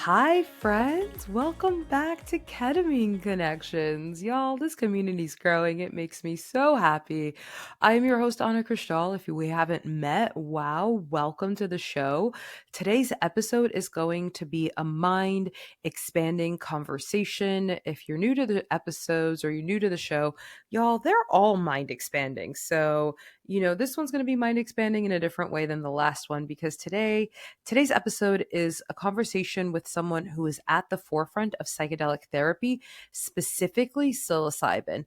Hi, friends. Welcome back to Ketamine Connections. Y'all, this community's growing. It makes me so happy. I am your host, Anna Kristal. If we haven't met, wow, welcome to the show. Today's episode is going to be a mind expanding conversation. If you're new to the episodes or you're new to the show, y'all, they're all mind expanding. So, this one's going to be mind expanding in a different way than the last one because today's episode is a conversation with someone who is at the forefront of psychedelic therapy, specifically psilocybin.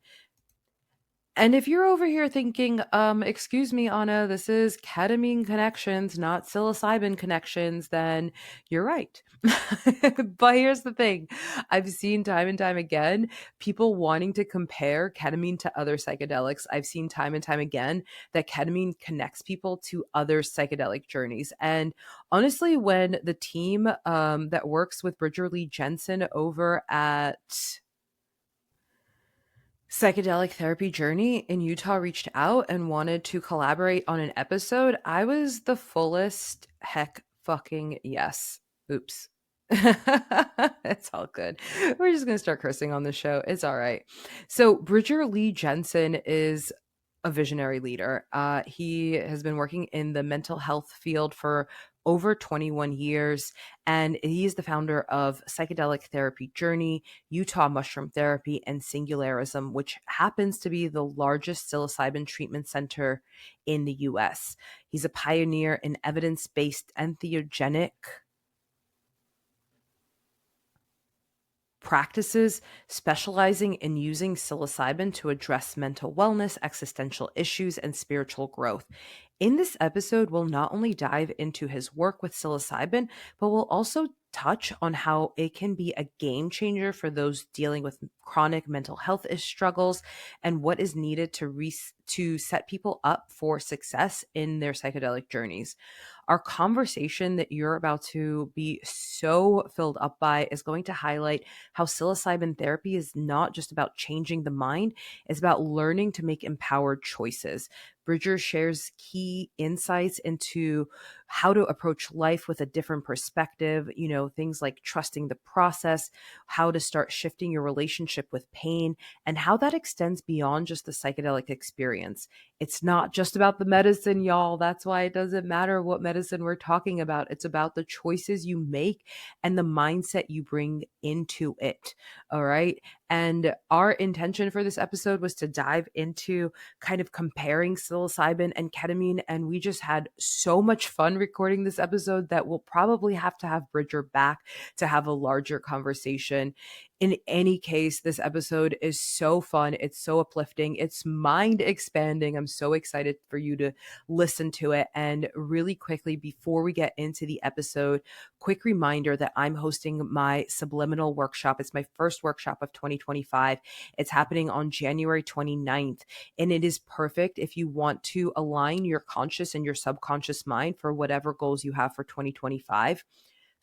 And if you're over here thinking, excuse me, Anna, this is ketamine connections, not psilocybin connections, then you're right. But here's the thing. I've seen time and time again people wanting to compare ketamine to other psychedelics. I've seen time and time again that ketamine connects people to other psychedelic journeys. And honestly, when the team that works with Bridger Lee Jensen over at Psychedelic Therapy Journey in Utah reached out and wanted to collaborate on an episode, I was the fullest heck fucking yes. Oops. It's all good. We're just going to start cursing on the show. It's all right. So, Bridger Lee Jensen is a visionary leader. He has been working in the mental health field for over 21 years, and he is the founder of Psychedelic Therapy Journey, Utah Mushroom Therapy, and Singularism, which happens to be the largest psilocybin treatment center in the US. He's a pioneer in evidence-based entheogenic practices, specializing in using psilocybin to address mental wellness, existential issues, and spiritual growth. In this episode, we'll not only dive into his work with psilocybin, but we'll also touch on how it can be a game changer for those dealing with chronic mental health struggles and what is needed to set people up for success in their psychedelic journeys. Our conversation that you're about to be so filled up by is going to highlight how psilocybin therapy is not just about changing the mind, it's about learning to make empowered choices. Bridger shares key insights into how to approach life with a different perspective, things like trusting the process, how to start shifting your relationship with pain, and how that extends beyond just the psychedelic experience. It's not just about the medicine, y'all. That's why it doesn't matter what medicine we're talking about. It's about the choices you make and the mindset you bring into it. All right. And our intention for this episode was to dive into kind of comparing psilocybin and ketamine. And we just had so much fun recording this episode that we'll probably have to have Bridger back to have a larger conversation. In any case, this episode is so fun. It's so uplifting. It's mind expanding. I'm so excited for you to listen to it. And really quickly, before we get into the episode, quick reminder that I'm hosting my subliminal workshop. It's my first workshop of 2025. It's happening on January 29th. And it is perfect if you want to align your conscious and your subconscious mind for whatever goals you have for 2025.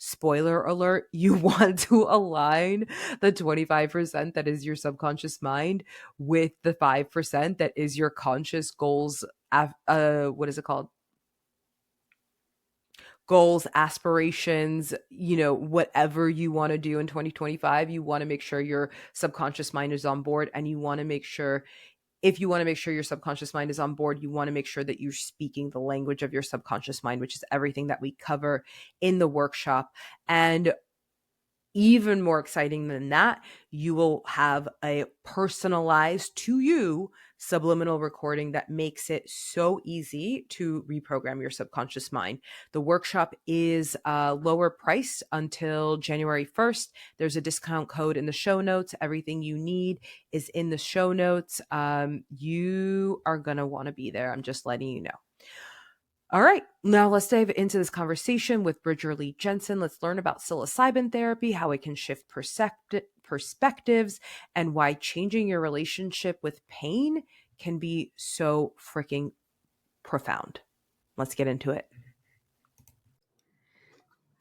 Spoiler alert, you want to align the 25% that is your subconscious mind with the 5% that is your conscious goals. What is it called? Goals, aspirations, whatever you want to do in 2025, you want to make sure your subconscious mind is on board, and you want to make sure if you want to make sure your subconscious mind is on board, you want to make sure that you're speaking the language of your subconscious mind, which is everything that we cover in the workshop. And even more exciting than that, you will have a personalized to you subliminal recording that makes it so easy to reprogram your subconscious mind. The workshop is lower priced until January 1st. There's a discount code in the show notes. Everything you need is in the show notes. You are going to want to be there. I'm just letting you know. All right, now let's dive into this conversation with Bridger Lee Jensen. Let's learn about psilocybin therapy, how it can shift perspectives, and why changing your relationship with pain can be so freaking profound. Let's get into it.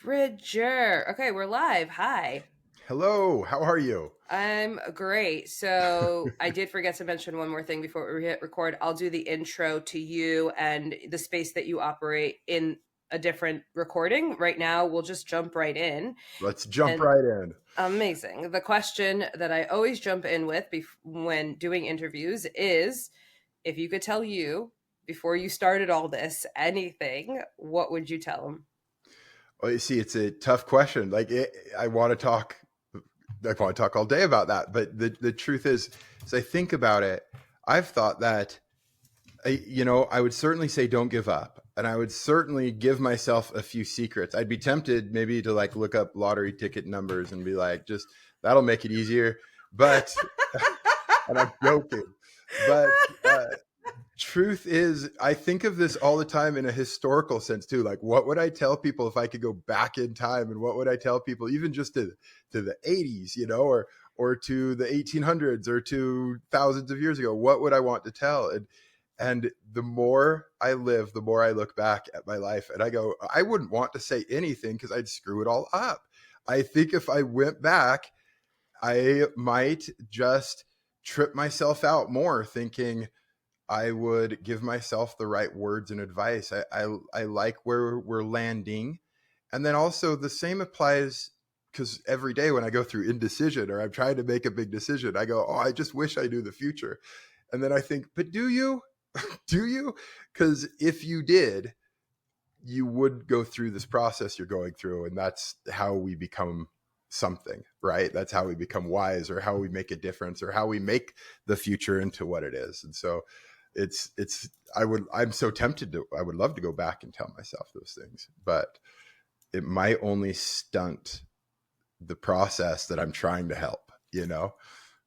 Bridger. Okay, we're live. Hi. Hello, how are you? I'm great. So I did forget to mention one more thing before we hit record. I'll do the intro to you and the space that you operate in a different recording. Right now, we'll just jump right in. Let's jump And right in. amazing. The question that I always jump in with when doing interviews is, if you could tell you before you started all this anything, what would you tell them? Well, you see, it's a tough question. I want to talk. I want to talk all day about that. But the truth is, as I think about it, I've thought that, I would certainly say don't give up. And I would certainly give myself a few secrets. I'd be tempted maybe to look up lottery ticket numbers and be like, just that'll make it easier. But, and I'm joking, but truth is, I think of this all the time in a historical sense too. Like, what would I tell people if I could go back in time? And what would I tell people even just to the 80s, or to the 1800s or to thousands of years ago? What would I want to tell? And the more I live, the more I look back at my life and I go, I wouldn't want to say anything because I'd screw it all up. I think if I went back, I might just trip myself out more thinking I would give myself the right words and advice. I like where we're landing. And then also the same applies because every day when I go through indecision or I'm trying to make a big decision, I go, oh, I just wish I knew the future. And then I think, but do you? Do you? Because if you did, you would go through this process you're going through. And that's how we become something, right? That's how we become wise, or how we make a difference, or how we make the future into what it is. And so I'm so tempted to, I would love to go back and tell myself those things, but it might only stunt the process that I'm trying to help,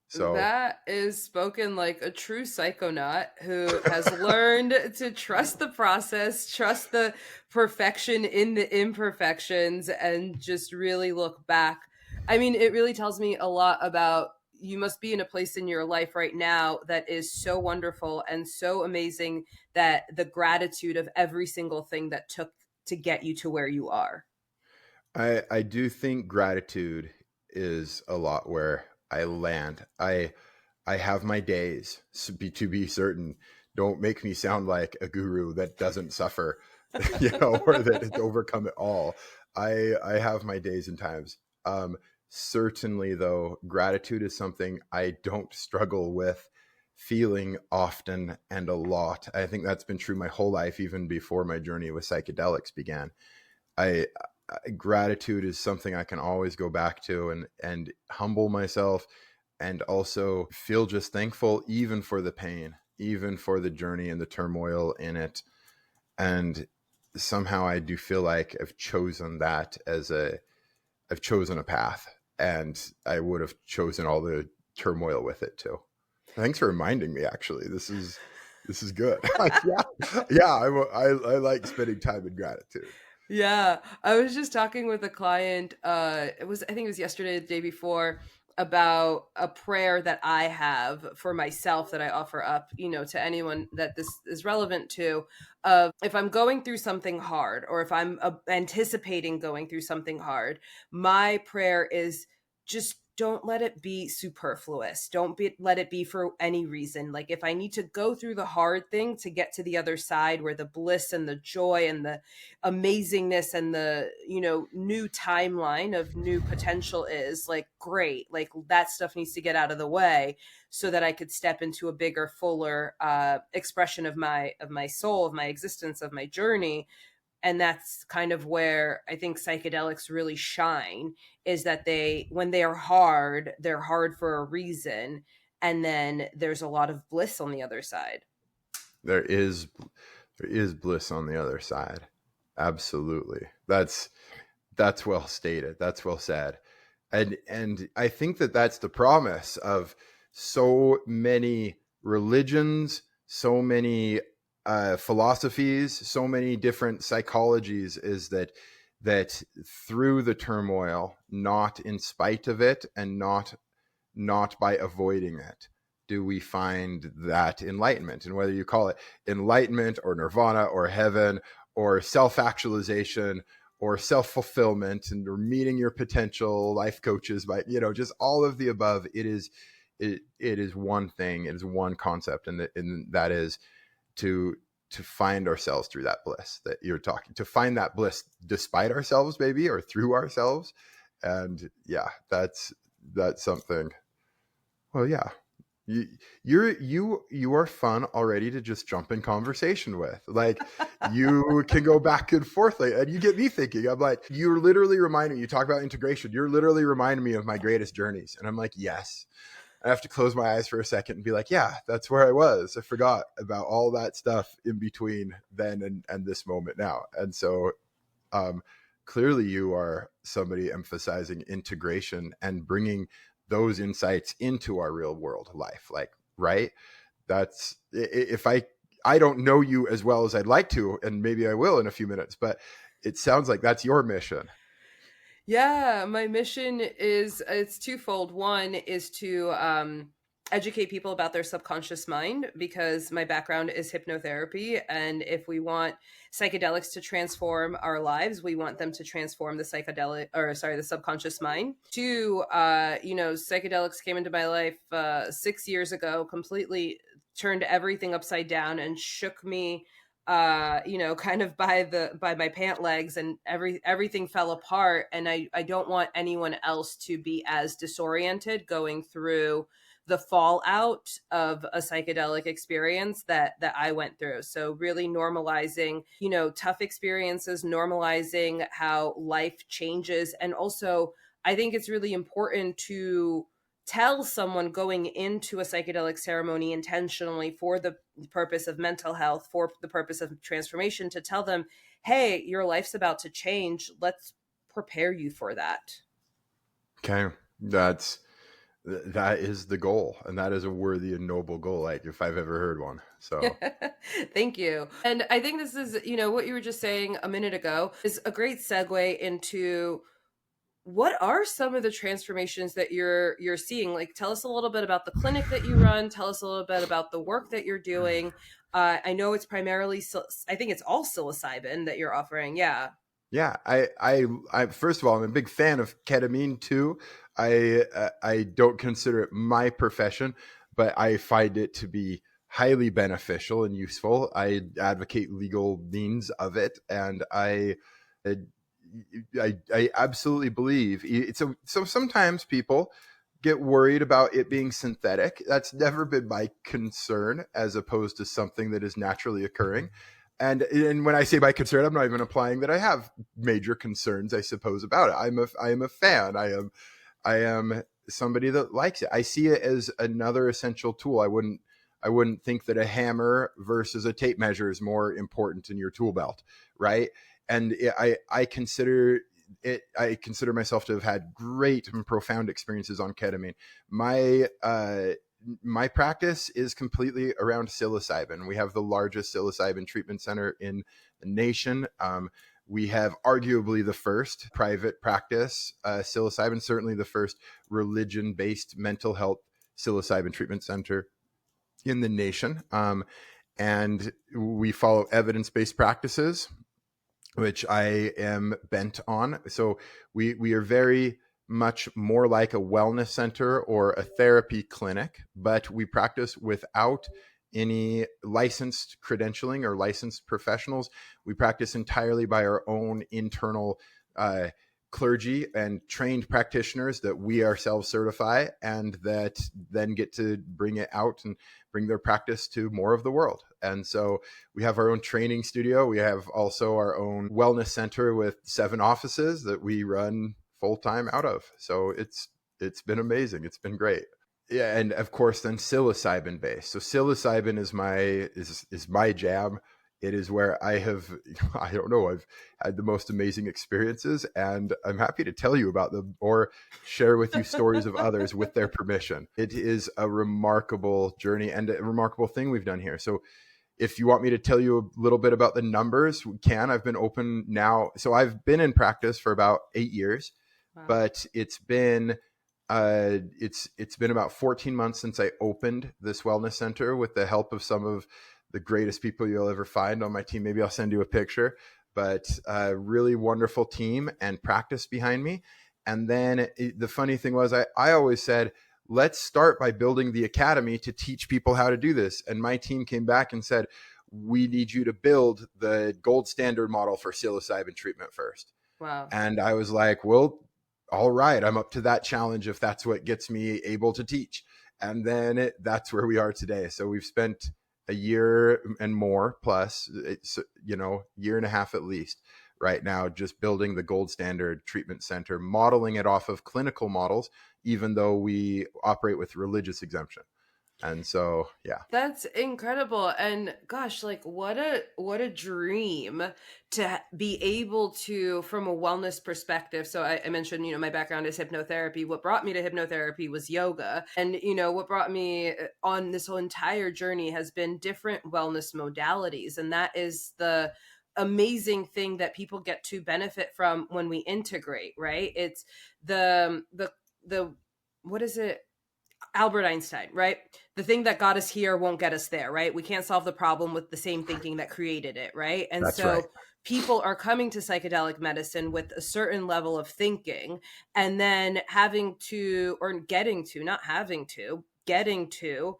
So that is spoken like a true psychonaut who has learned to trust the process, trust the perfection in the imperfections, and just really look back. I mean, it really tells me a lot about, you must be in a place in your life right now that is so wonderful and so amazing, that the gratitude of every single thing that took to get you to where you are. I do think gratitude is a lot where I land. I have my days, to be certain. Don't make me sound like a guru that doesn't suffer, or that has overcome it all. I have my days and times. Certainly, though, gratitude is something I don't struggle with feeling often and a lot. I think that's been true my whole life, even before my journey with psychedelics began. Gratitude is something I can always go back to and humble myself, and also feel just thankful, even for the pain, even for the journey and the turmoil in it. And somehow I do feel like I've chosen I've chosen a path, and I would have chosen all the turmoil with it too. Thanks for reminding me. Actually, this is good. Yeah. I like spending time in gratitude. Yeah, I was just talking with a client. I think it was yesterday, the day before, about a prayer that I have for myself that I offer up, to anyone that this is relevant to. Of if I'm going through something hard, or if I'm anticipating going through something hard, my prayer is just don't let it be superfluous. Let it be for any reason. Like, if I need to go through the hard thing to get to the other side where the bliss and the joy and the amazingness and the new timeline of new potential is, like, great, like that stuff needs to get out of the way so that I could step into a bigger, fuller expression of my soul, of my existence, of my journey. And that's kind of where I think psychedelics really shine, is that when they are hard, they're hard for a reason, and then there's a lot of bliss on the other side. There is bliss on the other side. Absolutely. That's well stated. That's well said. And I think that that's the promise of so many religions, so many philosophies, so many different psychologies, is that through the turmoil, not in spite of it, and not by avoiding it, do we find that enlightenment. And whether you call it enlightenment or nirvana or heaven or self-actualization or self-fulfillment, and or meeting your potential, life coaches, by just all of the above, it is one thing. It is one concept, and that is to to find ourselves through that bliss that you're talking, to find that bliss despite ourselves, maybe, or through ourselves. And yeah, that's something. Well, yeah, you are fun already to just jump in conversation with. Like, you can go back and forth, like, and you get me thinking. I'm like, you're literally reminding me. You talk about integration. You're literally reminding me of my greatest journeys, and I'm like, yes. I have to close my eyes for a second and be like, yeah, that's where I was. I forgot about all that stuff in between then and this moment now. And so clearly you are somebody emphasizing integration and bringing those insights into our real world life. Like, right? That's, if I don't know you as well as I'd like to, and maybe I will in a few minutes, but it sounds like that's your mission. Yeah, my mission is, it's twofold. One is to educate people about their subconscious mind, because my background is hypnotherapy, and if we want psychedelics to transform our lives, we want them to transform the the subconscious mind. Two, psychedelics came into my life 6 years ago, completely turned everything upside down and shook me kind of by my pant legs, and everything fell apart. And I don't want anyone else to be as disoriented going through the fallout of a psychedelic experience that I went through. So really normalizing, tough experiences, normalizing how life changes. And also, I think it's really important to tell someone going into a psychedelic ceremony intentionally for the purpose of mental health, for the purpose of transformation, to tell them, hey, your life's about to change. Let's prepare you for that. Okay. That is the goal, and that is a worthy and noble goal, like, if I've ever heard one. So thank you. And I think this is, what you were just saying a minute ago is a great segue into what are some of the transformations that you're seeing. Like, tell us a little bit about the clinic that you run. Tell us a little bit about the work that you're doing. I know it's primarily, I think it's all psilocybin that you're offering. Yeah. yeah, I first of all, I'm a big fan of ketamine too. I don't consider it my profession, but I find it to be highly beneficial and useful. I advocate legal means of it, and I absolutely believe it's so sometimes people get worried about it being synthetic. That's never been my concern, as opposed to something that is naturally occurring. And when I say my concern, I'm not even implying that I have major concerns, I suppose, about it. I am a fan. I am somebody that likes it. I see it as another essential tool. I wouldn't think that a hammer versus a tape measure is more important in your tool belt, right? And I consider myself to have had great and profound experiences on ketamine. My practice is completely around psilocybin. We have the largest psilocybin treatment center in the nation. We have arguably the first private practice psilocybin, certainly the first religion-based mental health psilocybin treatment center in the nation. And we follow evidence-based practices, which I am bent on. So we are very much more like a wellness center or a therapy clinic, but we practice without any licensed credentialing or licensed professionals. We practice entirely by our own internal clergy and trained practitioners that we ourselves certify, and that then get to bring it out and bring their practice to more of the world. And so we have our own training studio. We have also our own wellness center with 7 offices that we run full-time out of. So it's been amazing. It's been great. Yeah, and of course then psilocybin based. So psilocybin is my jam. It is where I've had the most amazing experiences, and I'm happy to tell you about them or share with you stories of others with their permission. It is a remarkable journey and a remarkable thing we've done here. So if you want me to tell you a little bit about the numbers, we can. I've been open now. So I've been in practice for about 8 years, wow. But it's been about 14 months since I opened this wellness center with the help of some of the greatest people you'll ever find on my team. Maybe I'll send you a picture, but a really wonderful team and practice behind me. And then the funny thing was, I always said, let's start by building the academy to teach people how to do this. And my team came back and said, we need you to build the gold standard model for psilocybin treatment first. Wow. And I was like, well, all right, I'm up to that challenge if that's what gets me able to teach. And then that's where we are today. So we've spent a year and more plus, it's, year and a half at least right now, just building the gold standard treatment center, modeling it off of clinical models, even though we operate with religious exemption. And so, yeah. That's incredible. And gosh, like what a dream to be able to, from a wellness perspective. So I mentioned, my background is hypnotherapy. What brought me to hypnotherapy was yoga. And, what brought me on this whole entire journey has been different wellness modalities. And that is the amazing thing that people get to benefit from when we integrate, right? It's the what is it? Albert Einstein, right? The thing that got us here won't get us there, right? We can't solve the problem with the same thinking that created it, right? And That's so right. people are coming to psychedelic medicine with a certain level of thinking, and then having to, or getting to, not having to, getting to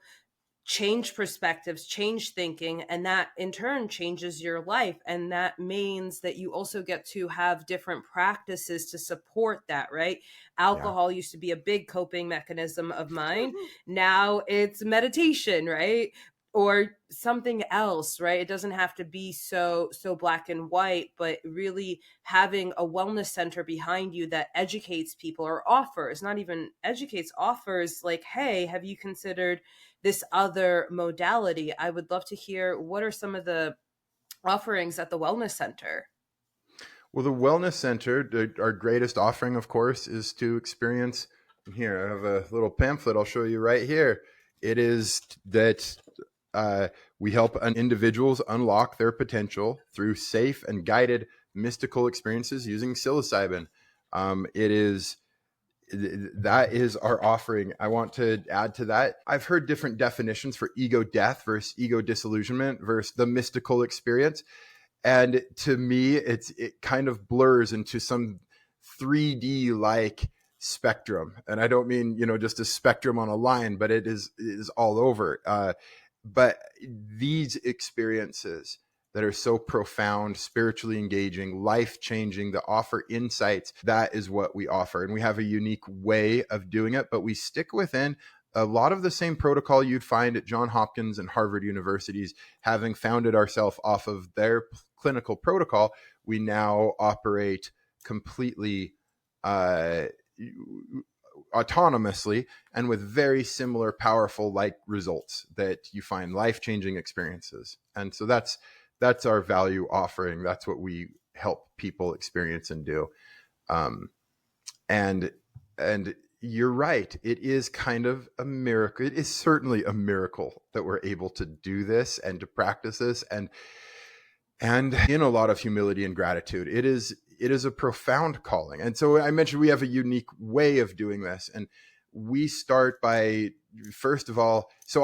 change perspectives, change thinking, and that in turn changes your life. And that means that you also get to have different practices to support that, right? Alcohol used to be a big coping mechanism of mine. Now it's meditation, right? Or something else, right? It doesn't have to be so black and white, but really having a wellness center behind you that educates people, or offers, not even educates, offers like, hey, have you considered this other modality? I would love to hear, what are some of the offerings at the wellness center? Well, the wellness center, our greatest offering, of course, is to experience. Here, I have a little pamphlet I'll show you right here. It is that we help individuals unlock their potential through safe and guided mystical experiences using psilocybin. That is our offering. I want to add to that. I've heard different definitions for ego death versus ego disillusionment versus the mystical experience. And to me, it kind of blurs into some 3D like spectrum. And I don't mean, just a spectrum on a line, but it is all over. But these experiences that are so profound, spiritually engaging, life-changing, that offer insights, that is what we offer. And we have a unique way of doing it, but we stick within a lot of the same protocol you'd find at Johns Hopkins and Harvard universities. Having founded ourselves off of their clinical protocol, we now operate completely autonomously and with very similar, powerful like results that you find life-changing experiences. And so that's our value offering. That's what we help people experience and do. And you're right. It is kind of a miracle. It is certainly a miracle that we're able to do this and to practice this, and in a lot of humility and gratitude. It is a profound calling. And so I mentioned we have a unique way of doing this. And we start by, first of all, so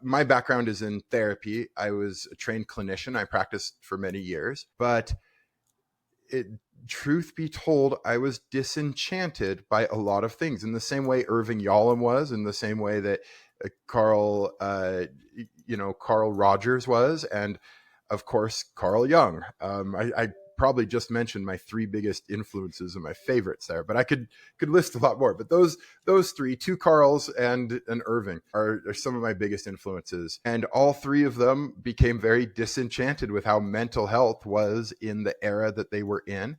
my background is in therapy. I was a trained clinician. I practiced for many years, but truth be told, I was disenchanted by a lot of things, in the same way Irving Yalom was, in the same way that Carl Rogers was, and of course Carl Jung. I probably just mentioned my three biggest influences and my favorites there, but I could list a lot more. But those three, two Carls and an Irving, are some of my biggest influences. And all three of them became very disenchanted with how mental health was in the era that they were in,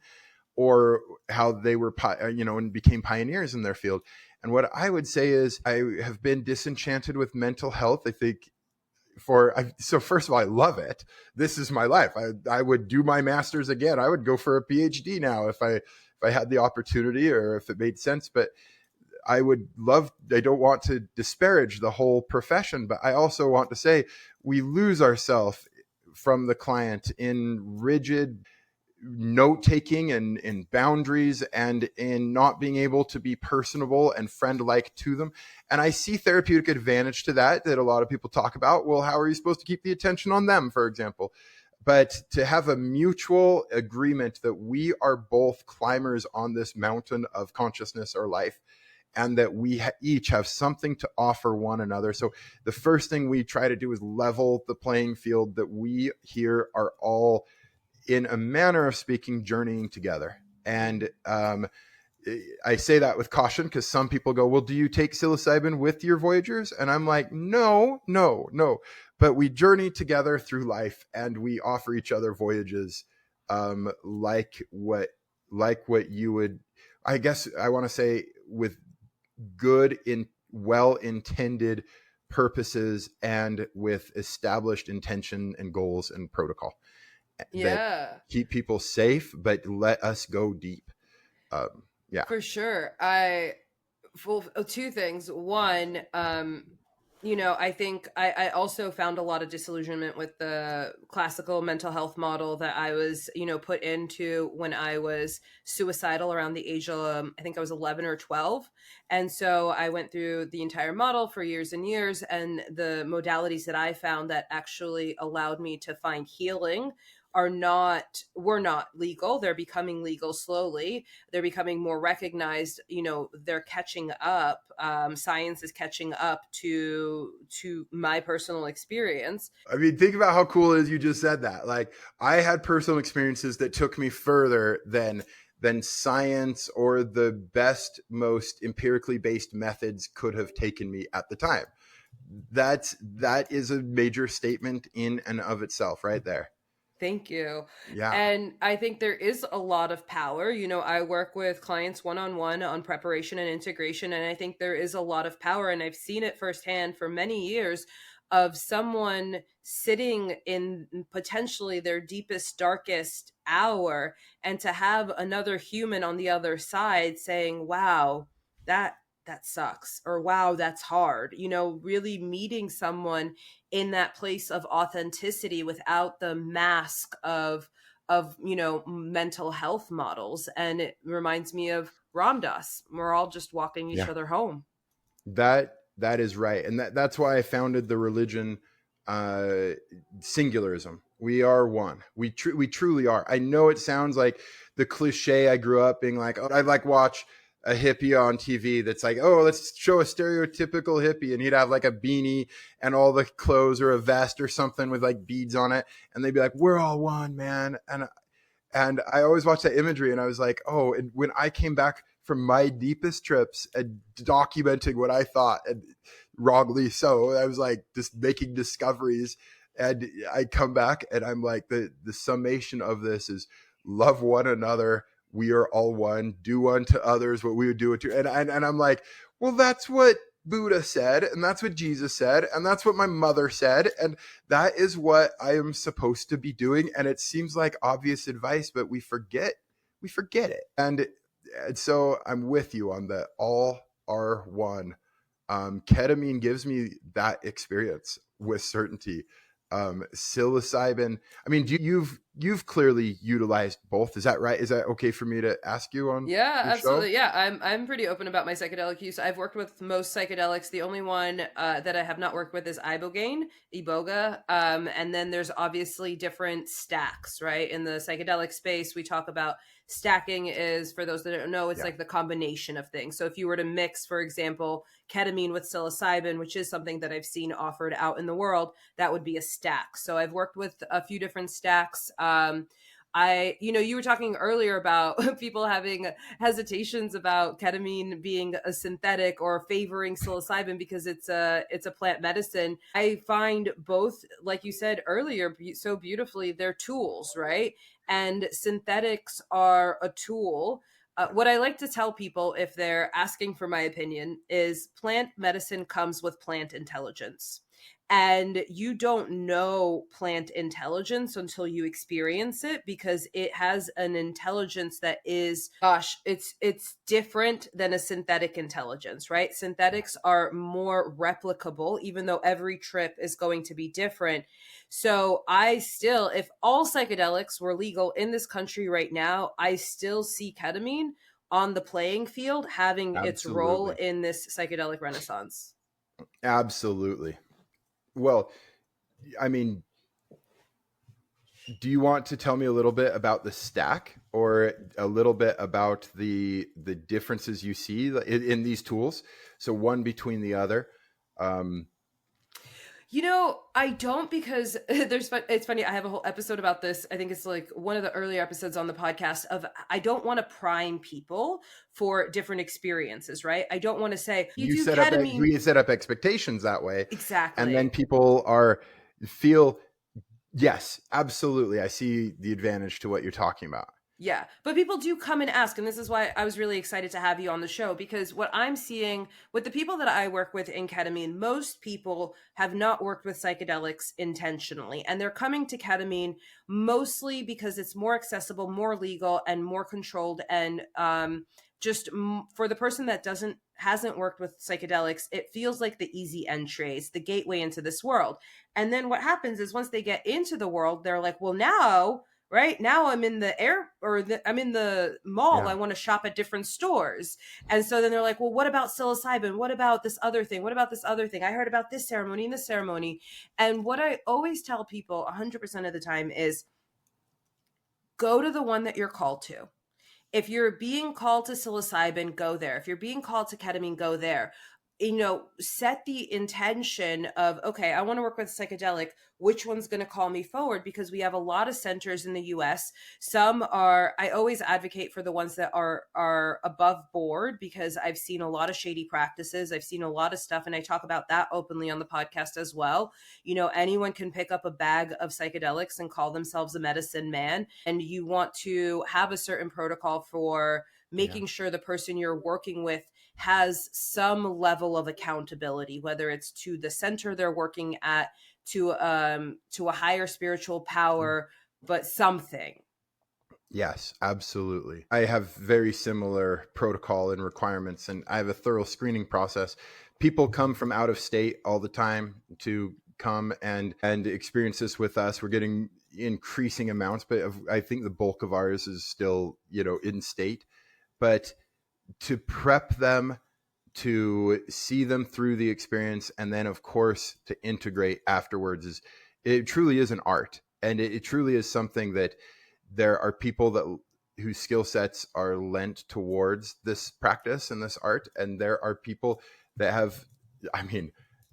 or how they were, and became pioneers in their field. And what I would say is I have been disenchanted with mental health, I think, so first of all, I love it. This is my life. I would do my master's again. I would go for a PhD now if I had the opportunity, or if it made sense. But I don't want to disparage the whole profession, but I also want to say we lose ourselves from the client in rigid note-taking and in boundaries, and in not being able to be personable and friend-like to them. And I see therapeutic advantage to that a lot of people talk about. Well, how are you supposed to keep the attention on them, for example? But to have a mutual agreement that we are both climbers on this mountain of consciousness or life, and that we each have something to offer one another. So the first thing we try to do is level the playing field, that we here are all, in a manner of speaking, journeying together. And I say that with caution, because some people go, well, do you take psilocybin with your voyagers? And I'm like, no. But we journey together through life, and we offer each other voyages, like what you would, I guess I want to say, with well intended purposes and with established intention and goals and protocol that keep people safe, but let us go deep. Yeah, for sure. Well, two things. One, I think I also found a lot of disillusionment with the classical mental health model that I was, put into when I was suicidal around the age of, I think I was 11 or 12. And so I went through the entire model for years and years. And the modalities that I found that actually allowed me to find healing were not legal. They're becoming legal slowly. They're becoming more recognized. They're catching up. Science is catching up to my personal experience. I mean, think about how cool it is you just said that. Like, I had personal experiences that took me further than science or the best, most empirically based methods could have taken me at the time. That is a major statement in and of itself, right there. Thank you. Yeah. And I think there is a lot of power. I work with clients one-on-one on preparation and integration, and I think there is a lot of power. And I've seen it firsthand for many years of someone sitting in potentially their deepest, darkest hour, and to have another human on the other side saying, wow, that sucks, or wow, that's hard. Really meeting someone in that place of authenticity without the mask of mental health models. And it reminds me of Ram Dass. We're all just walking each other home. That is right. And that's why I founded the religion, singularism. We are one. We truly are. I know it sounds like the cliche. I grew up being like, oh, I'd like watch a hippie on TV that's like, oh, let's show a stereotypical hippie, and he'd have like a beanie and all the clothes or a vest or something with like beads on it, and they'd be like, we're all one, man. And I always watched that imagery, and I was like, oh. And when I came back from my deepest trips and documenting what I thought, and wrongly so, I was like just making discoveries, and I come back and I'm like, the summation of this is love one another. We are all one. Do unto others what we would do unto. And I'm like, well, that's what Buddha said, and that's what Jesus said, and that's what my mother said, and that is what I am supposed to be doing. And it seems like obvious advice, but we forget it. And so I'm with you on the all are one. Ketamine gives me that experience with certainty. Psilocybin, I mean, you've clearly utilized both. Is that right? Is that okay for me to ask you on? Yeah, your absolutely. show? Yeah, I'm pretty open about my psychedelic use. I've worked with most psychedelics. The only one that I have not worked with is iboga. And then there's obviously different stacks, right? In the psychedelic space, we talk about stacking is, for those that don't know, it's like the combination of things. So if you were to mix, for example, ketamine with psilocybin, which is something that I've seen offered out in the world, that would be a stack. So I've worked with a few different stacks. You were talking earlier about people having hesitations about ketamine being a synthetic or favoring psilocybin because it's a plant medicine. I find both, like you said earlier, so beautifully, they're tools, right? And synthetics are a tool. What I like to tell people, if they're asking for my opinion, is plant medicine comes with plant intelligence. And you don't know plant intelligence until you experience it, because it has an intelligence that is, it's different than a synthetic intelligence, right? Synthetics are more replicable, even though every trip is going to be different. So if all psychedelics were legal in this country right now, I still see ketamine on the playing field having its role in this psychedelic renaissance. Absolutely. Well, I mean, do you want to tell me a little bit about the stack? or a little bit about the differences you see in these tools? So one between the other. Um, I don't, because it's funny. I have a whole episode about this. I think it's like one of the earlier episodes on the podcast of, I don't want to prime people for different experiences, right? I don't want to say you do ketamine. We set up expectations that way. And then Exactly. people feel, yes, absolutely. I see the advantage to what you're talking about. Yeah, but people do come and ask, and this is why I was really excited to have you on the show, because what I'm seeing with the people that I work with in ketamine, most people have not worked with psychedelics intentionally, and they're coming to ketamine mostly because it's more accessible, more legal, and more controlled. And for the person that hasn't worked with psychedelics, it feels like the easy entry, it's the gateway into this world. And then what happens is once they get into the world, they're like, well, now, right now I'm in the I'm in the mall. Yeah. I want to shop at different stores. And so then they're like, well, what about psilocybin? What about this other thing? What about this other thing? I heard about this ceremony and this ceremony. And what I always tell people 100% of the time is go to the one that you're called to. If you're being called to psilocybin, go there. If you're being called to ketamine, go there. Set the intention of, okay, I want to work with psychedelic. Which one's going to call me forward? Because we have a lot of centers in the US. I always advocate for the ones that are above board, because I've seen a lot of shady practices. I've seen a lot of stuff, and I talk about that openly on the podcast as well. Anyone can pick up a bag of psychedelics and call themselves a medicine man. And you want to have a certain protocol for making sure the person you're working with has some level of accountability, whether it's to the center they're working at, to a higher spiritual power, but something. Yes, absolutely. I have very similar protocol and requirements, and I have a thorough screening process. People come from out of state all the time to come and experience this with us. We're getting increasing amounts, but I think the bulk of ours is still, in state. But to prep them, to see them through the experience, and then of course to integrate afterwards, it truly is an art. And it truly is something that there are people whose skill sets are lent towards this practice and this art. And there are people that have,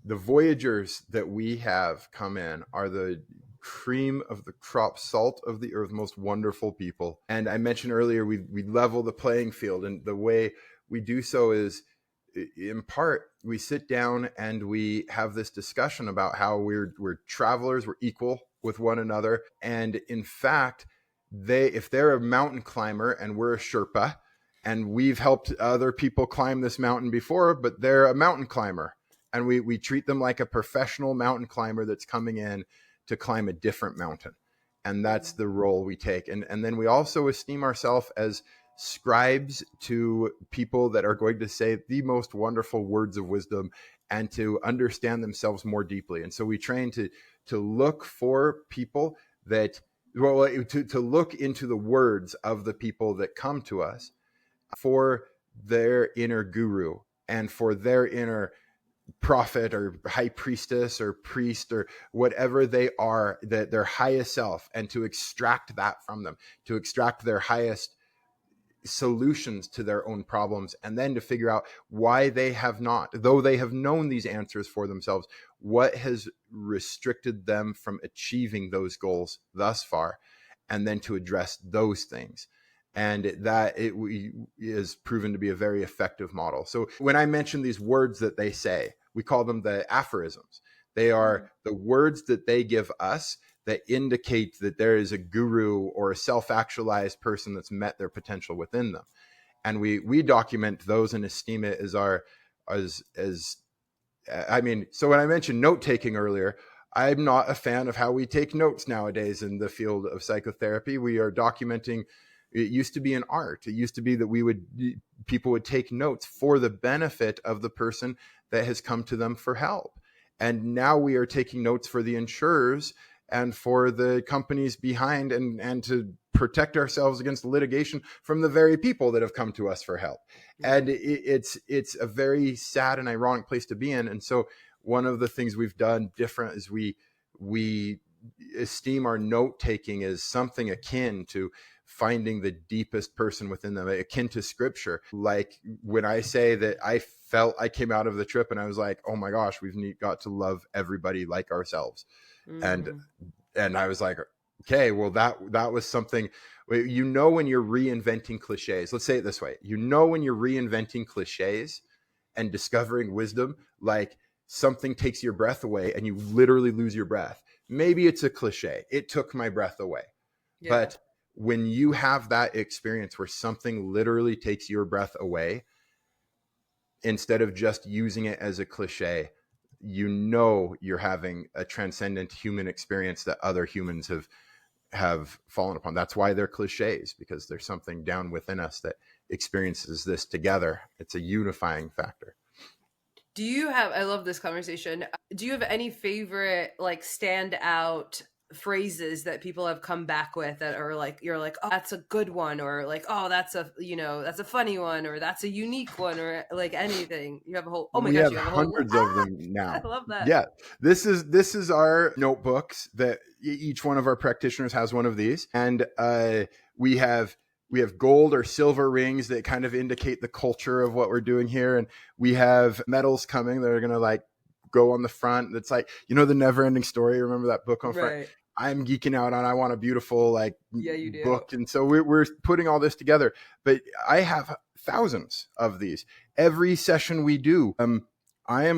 the voyagers that we have come in are the cream of the crop, salt of the earth, most wonderful people. And I mentioned earlier, we level the playing field, and the way we do so is, in part, we sit down and we have this discussion about how we're travelers, we're equal with one another. And in fact, if they're a mountain climber and we're a Sherpa, and we've helped other people climb this mountain before, but they're a mountain climber, and we treat them like a professional mountain climber that's coming in to climb a different mountain. And that's the role we take. And then we also esteem ourselves as scribes to people that are going to say the most wonderful words of wisdom and to understand themselves more deeply. And so we train to look for people that, to look into the words of the people that come to us for their inner guru and for their inner prophet or high priestess or priest or whatever they are, that their highest self, and to extract that from them, to extract their highest solutions to their own problems, and then to figure out why they have not, though they have known these answers for themselves, what has restricted them from achieving those goals thus far, and then to address those things. And that is proven to be a very effective model. So when I mention these words that they say, we call them the aphorisms. They are the words that they give us that indicate that there is a guru or a self-actualized person that's met their potential within them. And we document those and esteem it as so when I mentioned note-taking earlier, I'm not a fan of how we take notes nowadays in the field of psychotherapy. We are documenting. It used to be an art. It used to be that people would take notes for the benefit of the person that has come to them for help. And now we are taking notes for the insurers and for the companies behind, and to protect ourselves against litigation from the very people that have come to us for help. And it's a very sad and ironic place to be in. And so one of the things we've done different is we esteem our note taking as something akin to finding the deepest person within them, akin to scripture. Like when I say that I felt, I came out of the trip and I was like, oh my gosh, we've got to love everybody like ourselves. And I was like, okay, well, that was something, when you're reinventing cliches, let's say it this way, when you're reinventing cliches and discovering wisdom, like something takes your breath away and you literally lose your breath. Maybe it's a cliche. It took my breath away. Yeah. But when you have that experience where something literally takes your breath away, instead of just using it as a cliche, you're having a transcendent human experience that other humans have fallen upon. That's why they're cliches, because there's something down within us that experiences this together. It's a unifying factor. I love this conversation. Do you have any favorite, like, standout phrases that people have come back with that are like, you're like, oh, that's a good one, or like, oh, that's a funny one, or that's a unique one, or like anything? You have a whole, you have hundreds of them now. I love that. Yeah. This is our notebooks that each one of our practitioners has one of these. And we have gold or silver rings that kind of indicate the culture of what we're doing here. And we have medals coming that are going to like go on the front. That's like, the Never Ending Story. Remember that book on front? Right. I'm geeking out on, I want a beautiful book. And so we're putting all this together, but I have thousands of these. Every session we do, I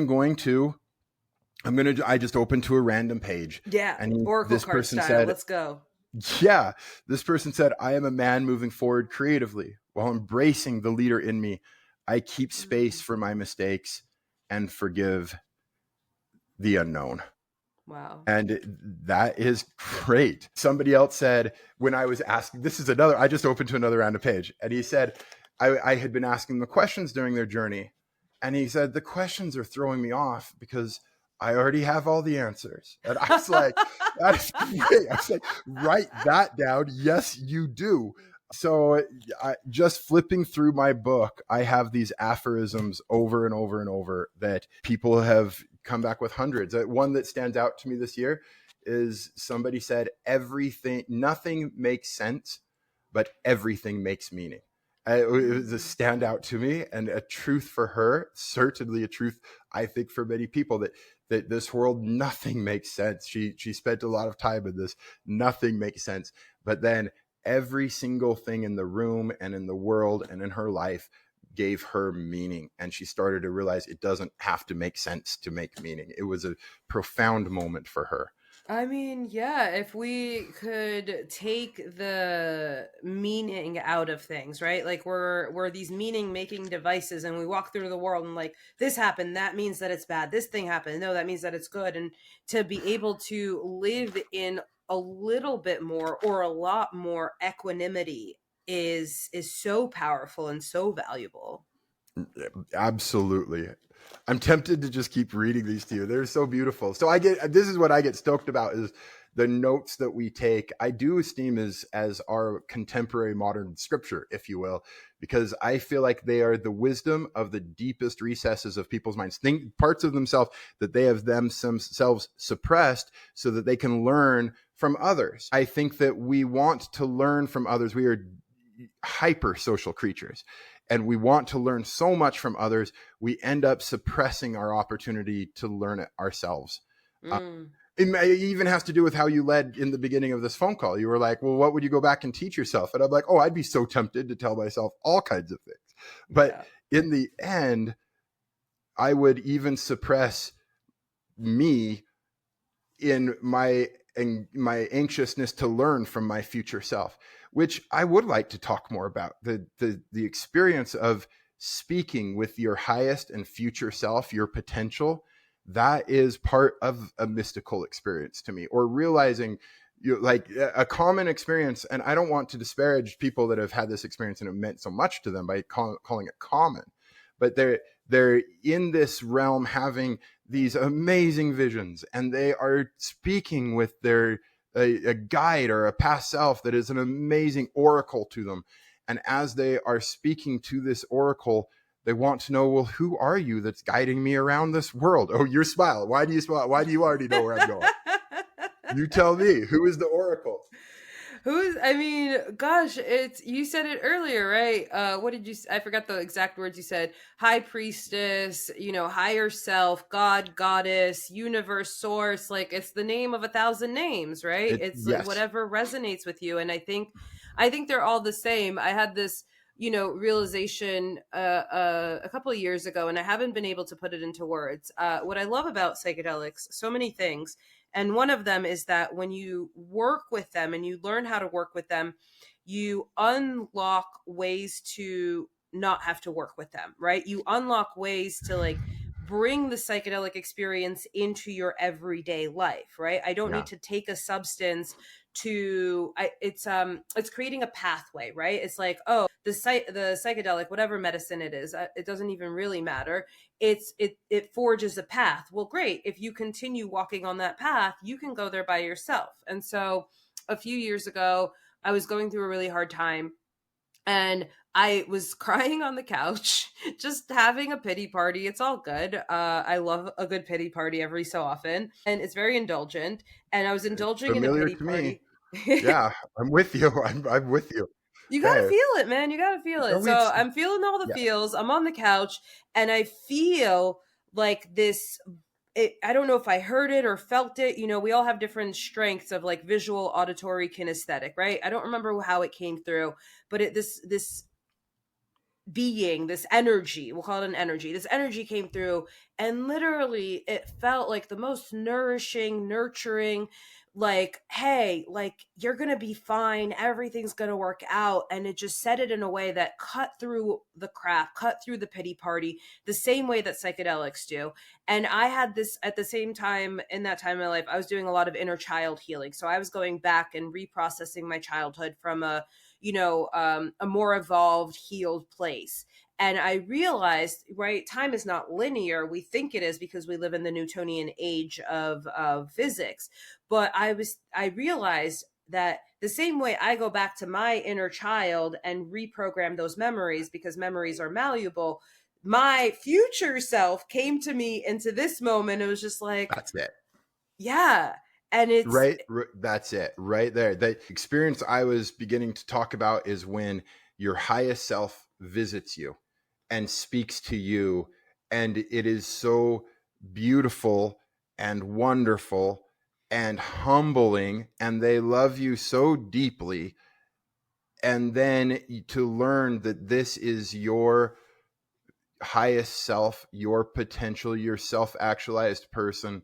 just open to a random page. Yeah. And Oracle this person style. Said, let's go. Yeah. This person said, I am a man moving forward creatively while embracing the leader in me. I keep space for my mistakes and forgive the unknown. Wow. And that is great. Somebody else said, when I was asking, I just opened to another random page. And he said, I had been asking them questions during their journey. And he said, the questions are throwing me off because I already have all the answers. And I was like, that's great. I was like, write that down. Yes, you do. So just flipping through my book, I have these aphorisms over and over and over that people have come back with hundreds. One that stands out to me this year is somebody said, nothing makes sense, but everything makes meaning. It was a standout to me, and a truth for her, certainly a truth, I think, for many people, that this world, nothing makes sense. She spent a lot of time in this. Nothing makes sense. But then every single thing in the room and in the world and in her life gave her meaning. And she started to realize it doesn't have to make sense to make meaning. It was a profound moment for her. I mean, yeah, if we could take the meaning out of things, right? Like we're these meaning-making devices, and we walk through the world and like, this happened, that means that it's bad. This thing happened, no, that means that it's good. And to be able to live in a little bit more or a lot more equanimity is so powerful and so valuable. Absolutely. I'm tempted to just keep reading these to you. They're so beautiful. So this is what I get stoked about, is the notes that we take. I do esteem as our contemporary modern scripture, if you will, because I feel like they are the wisdom of the deepest recesses of people's minds. Think parts of themselves that they have themselves suppressed so that they can learn from others. I think that we want to learn from others. We are hyper social creatures, and we want to learn so much from others, we end up suppressing our opportunity to learn it ourselves. It even has to do with how you led in the beginning of this phone call. You were like, well, what would you go back and teach yourself? And I'm like, oh, I'd be so tempted to tell myself all kinds of things. But in the end, I would even suppress me in my anxiousness to learn from my future self, which I would like to talk more about. The experience of speaking with your highest and future self, your potential, that is part of a mystical experience to me, or realizing like a common experience. And I don't want to disparage people that have had this experience and it meant so much to them by calling it common, but they're in this realm having these amazing visions, and they are speaking with a guide or a past self that is an amazing oracle to them. And as they are speaking to this oracle, they want to know, well, who are you that's guiding me around this world? Oh, you're smiling. Why do you smile? Why do you already know where I'm going? You tell me, who is the oracle? I mean, gosh, it's, you said it earlier, right? What did you, I forgot the exact words you said. High priestess, higher self, God, goddess, universe, source. Like, it's the name of a thousand names, right? It's like Yes. whatever resonates with you. And I think they're all the same. I had this, realization a couple of years ago, and I haven't been able to put it into words. What I love about psychedelics, so many things, and one of them is that when you work with them and you learn how to work with them, you unlock ways to not have to work with them, right? You unlock ways to like bring the psychedelic experience into your everyday life, right? I don't Yeah. need to take a substance it's creating a pathway, right? It's like, oh, the psychedelic, whatever medicine it is, it doesn't even really matter. It forges a path. Well, great, if you continue walking on that path, you can go there by yourself. And so a few years ago, I was going through a really hard time, and I was crying on the couch, just having a pity party. It's all good. I love a good pity party every so often, and it's very indulgent. And I was indulging in a Familiar pity to me. party. Yeah, I'm with you. I'm with you. You gotta Okay. feel it, man. You gotta feel No, it. So it's I'm feeling all the yeah. feels. I'm on the couch, and I feel like this. I don't know if I heard it or felt it. We all have different strengths of like visual, auditory, kinesthetic, right? I don't remember how it came through, but this being, this energy, we'll call it an energy, this energy came through, and literally it felt like the most nourishing, nurturing, like, hey, like, you're gonna be fine, everything's gonna work out. And it just said it in a way that cut through the crap, cut through the pity party, the same way that psychedelics do. And I had this at the same time. In that time of my life, I was doing a lot of inner child healing, so I was going back and reprocessing my childhood from a more evolved, healed place. And I realized, right, time is not linear. We think it is because we live in the Newtonian age of physics. But I realized that the same way I go back to my inner child and reprogram those memories, because memories are malleable, my future self came to me into this moment. It was just like, That's it. yeah. And it's, Right, that's it. Right there. The experience I was beginning to talk about is when your highest self visits you and speaks to you, and it is so beautiful and wonderful and humbling, and they love you so deeply. And then to learn that this is your highest self, your potential, your self-actualized person,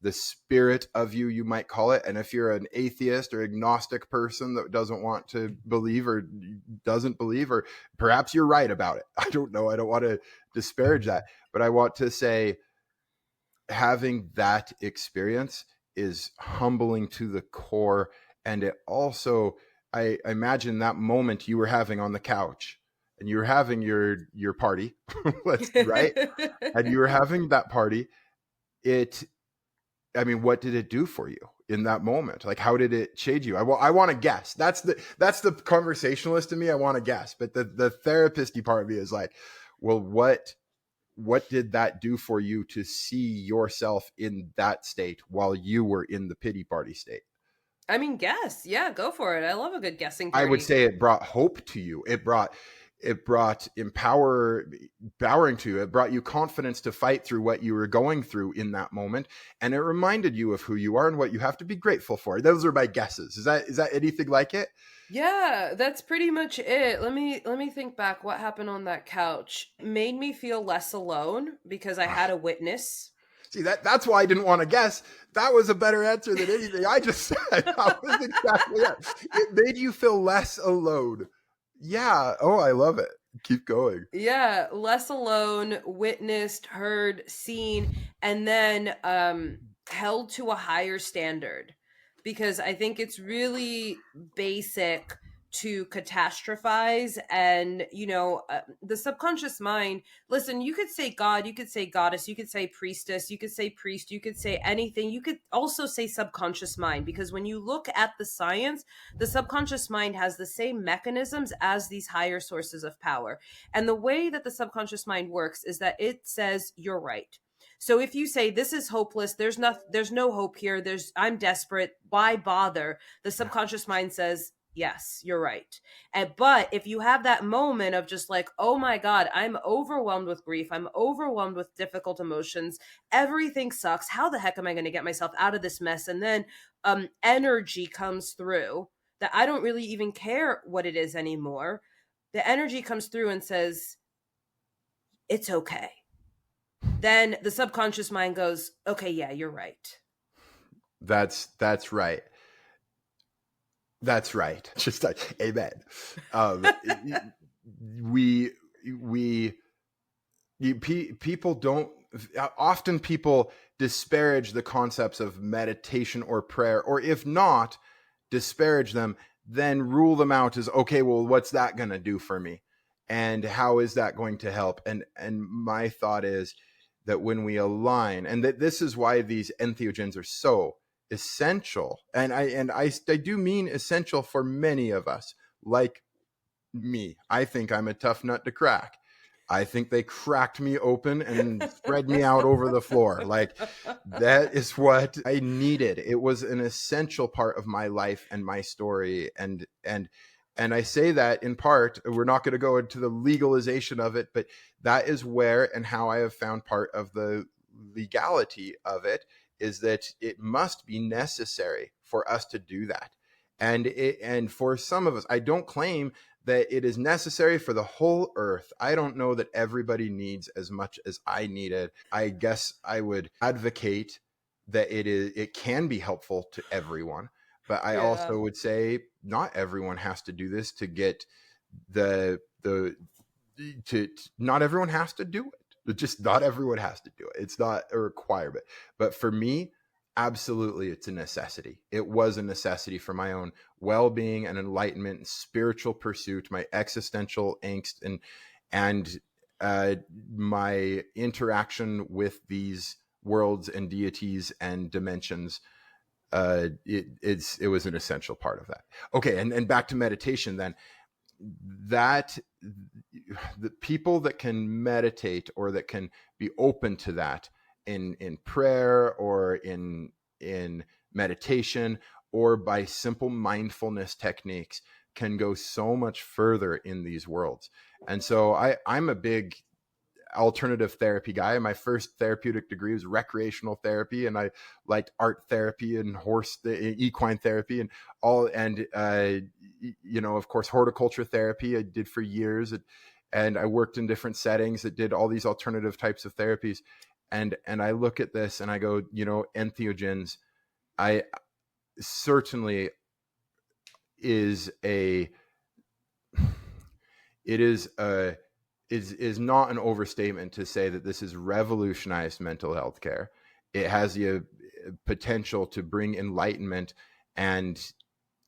the spirit of you, you might call it. And if you're an atheist or agnostic person that doesn't want to believe or doesn't believe, or perhaps you're right about it, I don't know, I don't want to disparage that, but I want to say having that experience is humbling to the core. And it also, I imagine that moment you were having on the couch and you were having your party, right? And you were having that party. I mean, what did it do for you in that moment? Like, how did it change you? I want to guess. That's the conversationalist in me. I want to guess, but the therapist-y part of me is like, well, what did that do for you to see yourself in that state while you were in the pity party state? I mean, guess. Yeah, go for it. I love a good guessing I would party. say it brought hope to you. It brought empowering to you. It brought you confidence to fight through what you were going through in that moment, and it reminded you of who you are and what you have to be grateful for. Those are my guesses. Is that anything like it? Yeah, that's pretty much it. Let me think back what happened on that couch. It made me feel less alone because I had a witness. See, that's why I didn't want to guess. That was a better answer than anything I just said. That was exactly it. It made you feel less alone. Yeah. Oh, I love it. Keep going. Yeah, less alone, witnessed, heard, seen, and then held to a higher standard. Because I think it's really basic to catastrophize, and the subconscious mind, listen, you could say God, you could say goddess, you could say priestess, you could say priest, you could say anything. You could also say subconscious mind, because when you look at the science, the subconscious mind has the same mechanisms as these higher sources of power. And the way that the subconscious mind works is that it says you're right. So if you say this is hopeless, there's no hope here, I'm desperate, why bother? The subconscious mind says Yes, you're right. But if you have that moment of just like, oh my God, I'm overwhelmed with grief, I'm overwhelmed with difficult emotions, everything sucks. How the heck am I going to get myself out of this mess? And then energy comes through that I don't really even care what it is anymore. The energy comes through and says, it's okay. Then the subconscious mind goes, okay, yeah, you're right. That's right. That's right. Just like, amen. Um, we people don't often people disparage the concepts of meditation or prayer, or if not disparage them, then rule them out as, okay, well, what's that going to do for me, and how is that going to help? And my thought is that when we align, and that this is why these entheogens are so essential, and I do mean essential for many of us, like me. I think I'm a tough nut to crack. I think they cracked me open and spread me out over the floor. Like, that is what I needed. It was an essential part of my life and my story. And I say that in part, we're not going to go into the legalization of it, but that is where and how I have found part of the legality of it, is that it must be necessary for us to do that. And for some of us, I don't claim that it is necessary for the whole earth. I don't know that everybody needs as much as I needed. I guess I would advocate that it can be helpful to everyone, but I also would say not everyone has to do this to get not everyone has to do it. Just not everyone has to do it. It's not a requirement. But for me, absolutely, it's a necessity. It was a necessity for my own well-being and enlightenment and spiritual pursuit, my existential angst, and my interaction with these worlds and deities and dimensions. It was an essential part of that. Okay, and back to meditation then. That the people that can meditate, or that can be open to that in prayer, or in meditation, or by simple mindfulness techniques, can go so much further in these worlds. And so I'm a big alternative therapy guy. My first therapeutic degree was recreational therapy, and I liked art therapy and equine therapy and all, and of course, horticulture therapy I did for years, and I worked in different settings that did all these alternative types of therapies. And I look at this and I go, entheogens, I certainly is not an overstatement to say that this has revolutionized mental health care. It has the potential to bring enlightenment and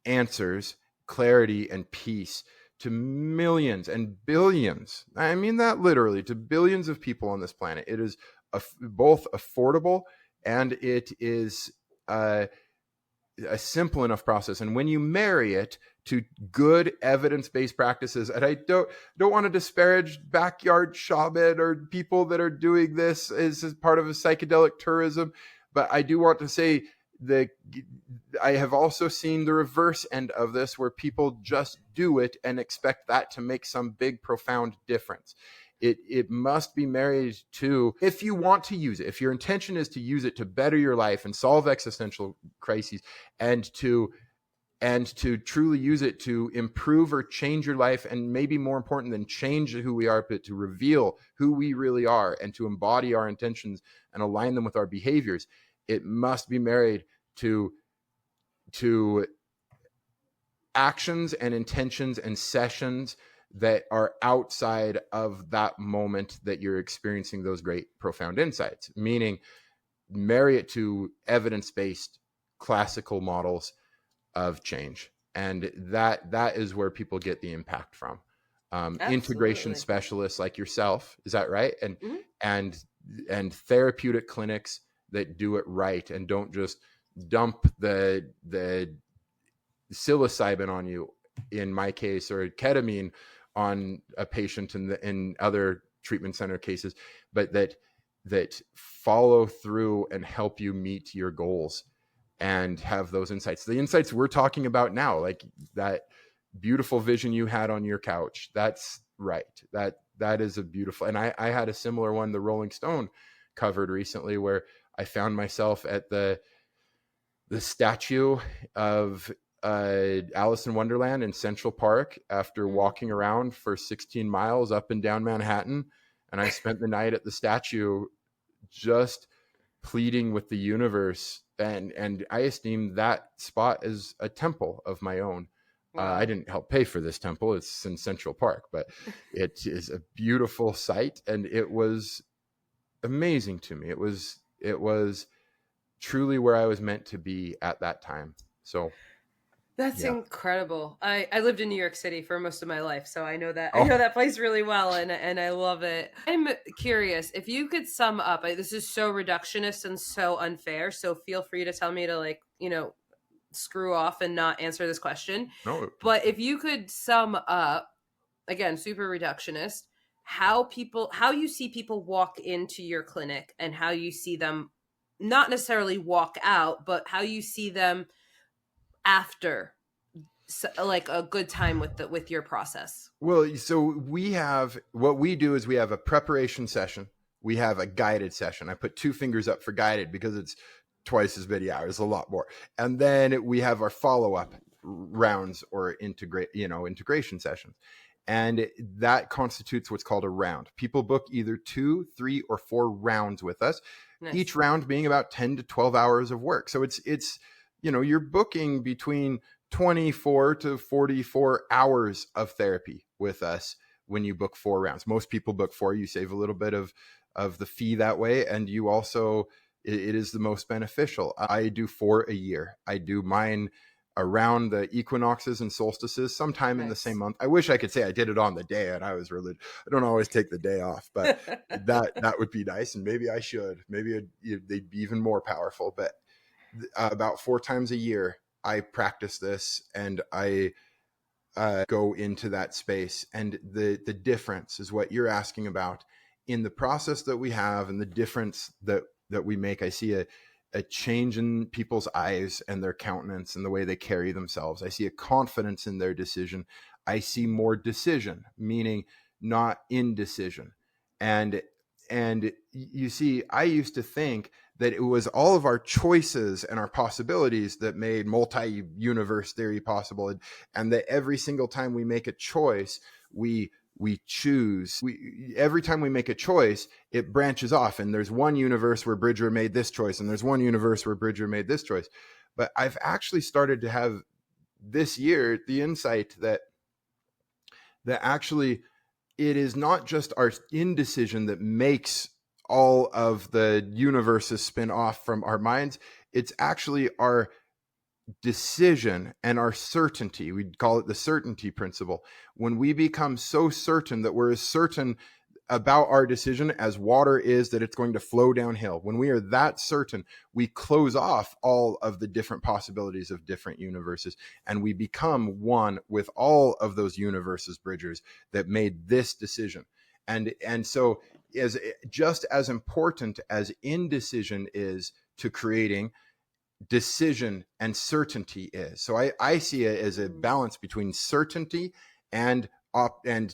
answers, clarity and peace to millions and billions. I mean that literally, to billions of people on this planet. It is both affordable, and it is a simple enough process. And when you marry it to good evidence-based practices, and I don't want to disparage backyard shaman or people that are doing this as part of a psychedelic tourism, but I do want to say that I have also seen the reverse end of this, where people just do it and expect that to make some big, profound difference. It must be married to, if you want to use it, if your intention is to use it to better your life and solve existential crises, and to truly use it to improve or change your life, and maybe more important than change who we are, but to reveal who we really are and to embody our intentions and align them with our behaviors, it must be married to actions and intentions and sessions that are outside of that moment that you're experiencing those great profound insights. Meaning, marry it to evidence-based classical models of change, and that is where people get the impact from. Integration specialists like yourself, is that right? And therapeutic clinics that do it right and don't just dump the psilocybin on you, in my case, or ketamine on a patient in other treatment center cases, but that follow through and help you meet your goals and have those insights. The insights we're talking about now, like that beautiful vision you had on your couch. That's right. That is a beautiful, and I had a similar one, the Rolling Stone covered recently, where I found myself at the statue of Alice in Wonderland in Central Park after walking around for 16 miles up and down Manhattan. And I spent the night at the statue just pleading with the universe. And I esteem that spot as a temple of my own. Wow. I didn't help pay for this temple. It's in Central Park, but it is a beautiful site. And it was amazing to me. It was truly where I was meant to be at that time. So that's incredible. I lived in New York City for most of my life, so I know that place really well, and I love it. I'm curious if you could sum up. This is so reductionist and so unfair, so feel free to tell me to screw off and not answer this question. No. But if you could sum up, again, super reductionist, how you see people walk into your clinic and how you see them not necessarily walk out, but how you see them after, like a good time with your process. Well, so what we do is we have a preparation session. We have a guided session. I put 2 fingers up for guided because it's twice as many hours, a lot more. And then we have our follow-up rounds or integration sessions. And that constitutes what's called a round. People book either 2, 3, or 4 rounds with us. Nice. Each round being about 10 to 12 hours of work. So it's you're booking between 24 to 44 hours of therapy with us when you book 4 rounds. Most people book 4. You save a little bit of the fee that way. And you also, it is the most beneficial. I do 4 a year. I do mine around the equinoxes and solstices sometime in the same month. I wish I could say I did it on the day and I was really, I don't always take the day off, but that would be nice. And maybe I should, maybe they'd be even more powerful, but about 4 times a year, I practice this and I go into that space. And the difference is what you're asking about in the process that we have and the difference that we make. I see a change in people's eyes and their countenance and the way they carry themselves. I see a confidence in their decision. I see more decision, meaning not indecision. And you see, I used to think that it was all of our choices and our possibilities that made multi-universe theory possible. And that every single time we make a choice, we choose. Every time we make a choice, it branches off. And there's one universe where Bridger made this choice, and there's one universe where Bridger made this choice. But I've actually started to have this year the insight that actually it is not just our indecision that makes all of the universes spin off from our minds. It's actually our decision and our certainty. We'd call it the certainty principle. When we become so certain that we're as certain about our decision as water is that it's going to flow downhill, when we are that certain, we close off all of the different possibilities of different universes, and we become one with all of those universes, Bridgers, that made this decision. And so just as important as indecision is to creating, decision and certainty is. So I see it as a balance between certainty and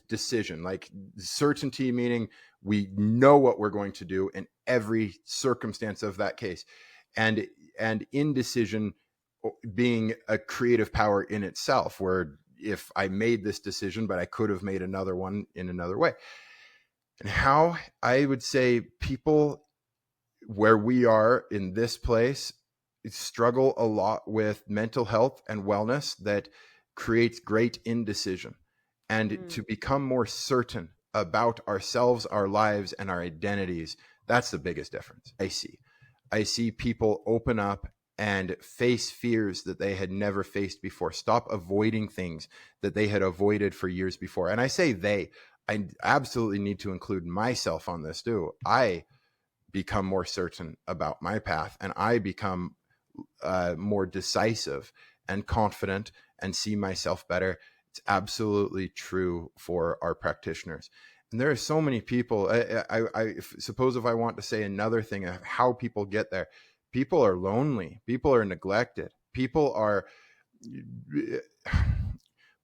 decision. Like certainty meaning we know what we're going to do in every circumstance of that case, and indecision being a creative power in itself, where if I made this decision but I could have made another one in another way. And how I would say people where we are in this place struggle a lot with mental health and wellness that creates great indecision. And to become more certain about ourselves, our lives, and our identities, that's the biggest difference I see people open up and face fears that they had never faced before. Stop avoiding things that they had avoided for years before. And I say I absolutely need to include myself on this too. I become more certain about my path, and I become more decisive and confident and see myself better. It's absolutely true for our practitioners. And there are so many people. I suppose if I want to say another thing of how people get there, people are lonely, people are neglected, people are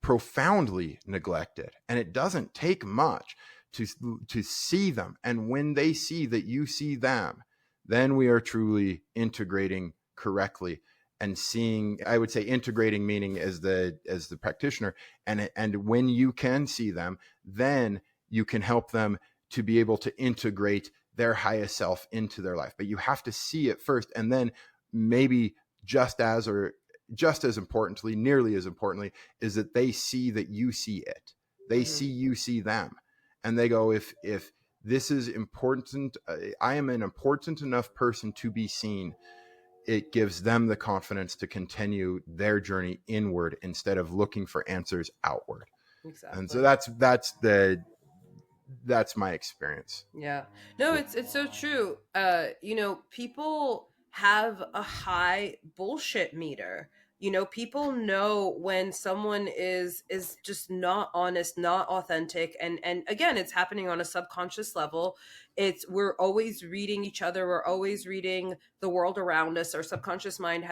profoundly neglected, and it doesn't take much to see them. And when they see that you see them, then we are truly integrating correctly and seeing, I would say integrating meaning as the practitioner. And when you can see them, then you can help them to be able to integrate their highest self into their life. But you have to see it first, and then maybe just as importantly, nearly as importantly, is that they see that you see it. They see you see them, and they go, if this is important, I am an important enough person to be seen. It gives them the confidence to continue their journey inward instead of looking for answers outward. Exactly. And so that's my experience. Yeah. No, it's so true. People have a high bullshit meter. People know when someone is just not honest, not authentic, and again, it's happening on a subconscious level. We're always reading each other, we're always reading the world around us. Our subconscious mind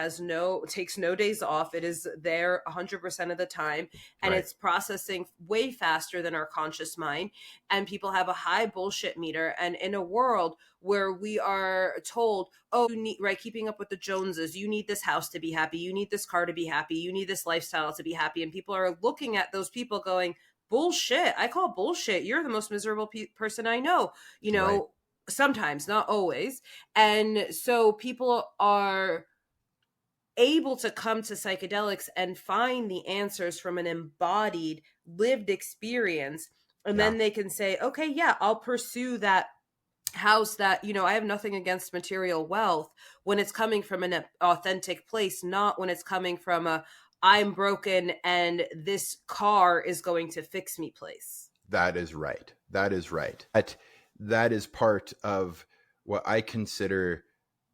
takes no days off. It is there 100% of the time, and It's processing way faster than our conscious mind. And people have a high bullshit meter, and in a world where we are told, oh, you need, right, keeping up with the Joneses, you need this house to be happy, you need this car to be happy, you need this lifestyle to be happy, and people are looking at those people going, bullshit, I call bullshit, you're the most miserable person I know, sometimes, not always. And so people are able to come to psychedelics and find the answers from an embodied, lived experience. And then they can say, okay, yeah, I'll pursue that house that, I have nothing against material wealth when it's coming from an authentic place, not when it's coming from I'm broken and this car is going to fix me place. That is right. That is part of what I consider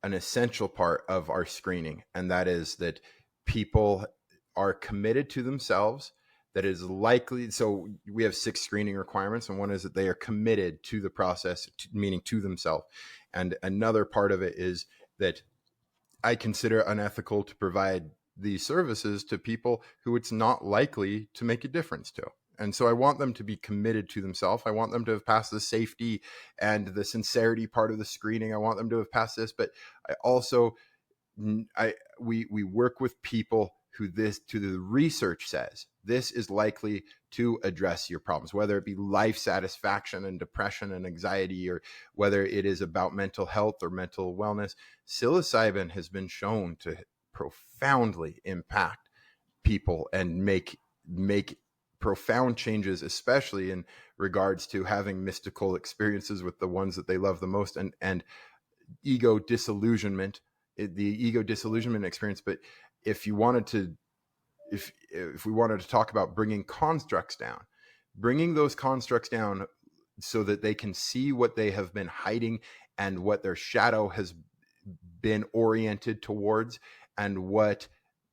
an essential part of our screening. And that is that people are committed to themselves. That is likely. So we have 6 screening requirements, and one is that they are committed to the process, meaning to themselves. And another part of it is that I consider unethical to provide these services to people who it's not likely to make a difference to. And so I want them to be committed to themselves. I want them to have passed the safety and the sincerity part of the screening. I want them to have passed this, but I also, we work with people who the research says this is likely to address your problems, whether it be life satisfaction and depression and anxiety, or whether it is about mental health or mental wellness. Psilocybin has been shown to profoundly impact people and make profound changes, especially in regards to having mystical experiences with the ones that they love the most, and ego disillusionment, the ego disillusionment experience. But if we wanted to talk about bringing those constructs down so that they can see what they have been hiding and what their shadow has been oriented towards, and what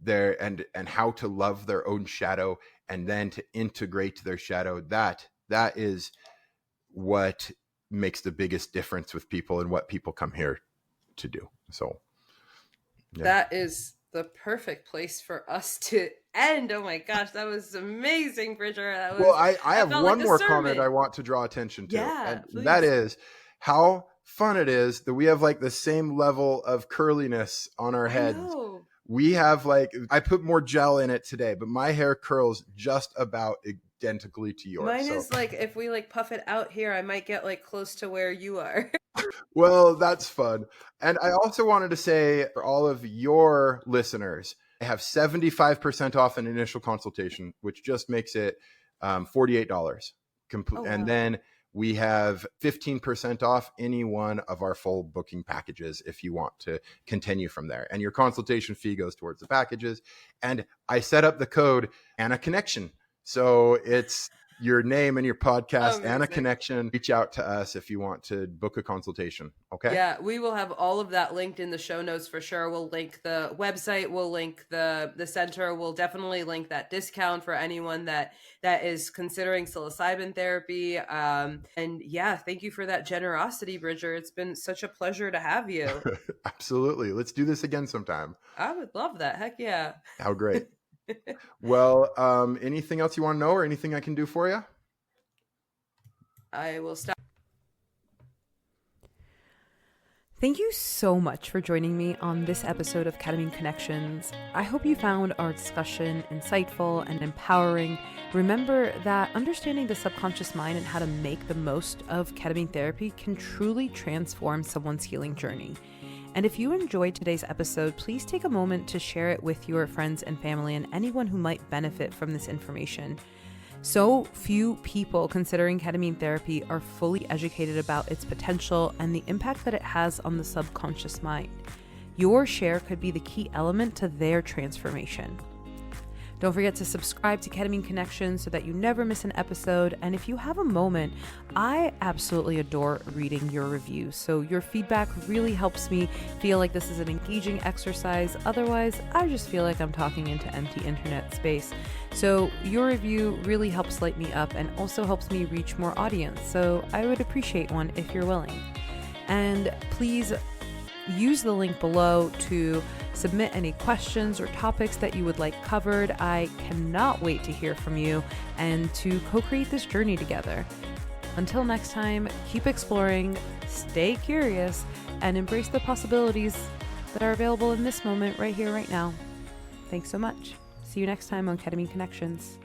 and how to love their own shadow, and then to integrate their shadow, that is what makes the biggest difference with people and what people come here to do. So that is the perfect place for us to end. Oh my gosh, that was amazing, Bridger. I have one more comment I want to draw attention to. Yeah, and that is how fun it is that we have like the same level of curliness on our heads. We have I put more gel in it today, but my hair curls just about identically to yours. Mine is if we puff it out here, I might get close to where you are. Well, that's fun. And I also wanted to say, for all of your listeners, I have 75% off an initial consultation, which just makes it $48. Wow. And then we have 15% off any one of our full booking packages if you want to continue from there. And your consultation fee goes towards the packages. And I set up the code and a connection. So it's your name and your podcast and a Amazing. connection. Reach out to us if you want to book a consultation. Okay. Yeah, we will have all of that linked in the show notes for sure. We'll link the website, we'll link the center, we'll definitely link that discount for anyone that is considering psilocybin therapy. And yeah, thank you for that generosity, Bridger. It's been such a pleasure to have you. Absolutely. Let's do this again sometime. I would love that. Heck yeah. How great. Well, anything else you want to know or anything I can do for you? I will stop. Thank you so much for joining me on this episode of Ketamine Connections. I hope you found our discussion insightful and empowering. Remember that understanding the subconscious mind and how to make the most of ketamine therapy can truly transform someone's healing journey. And if you enjoyed today's episode, please take a moment to share it with your friends and family and anyone who might benefit from this information. So few people considering ketamine therapy are fully educated about its potential and the impact that it has on the subconscious mind. Your share could be the key element to their transformation. Don't forget to subscribe to Ketamine Connections so that you never miss an episode. And if you have a moment, I absolutely adore reading your reviews. So your feedback really helps me feel like this is an engaging exercise. Otherwise, I just feel like I'm talking into empty internet space. So your review really helps light me up and also helps me reach more audience. So I would appreciate one if you're willing. And please use the link below to submit any questions or topics that you would like covered. I cannot wait to hear from you and to co-create this journey together. Until next time, keep exploring, stay curious, and embrace the possibilities that are available in this moment right here, right now. Thanks so much. See you next time on Ketamine Connections.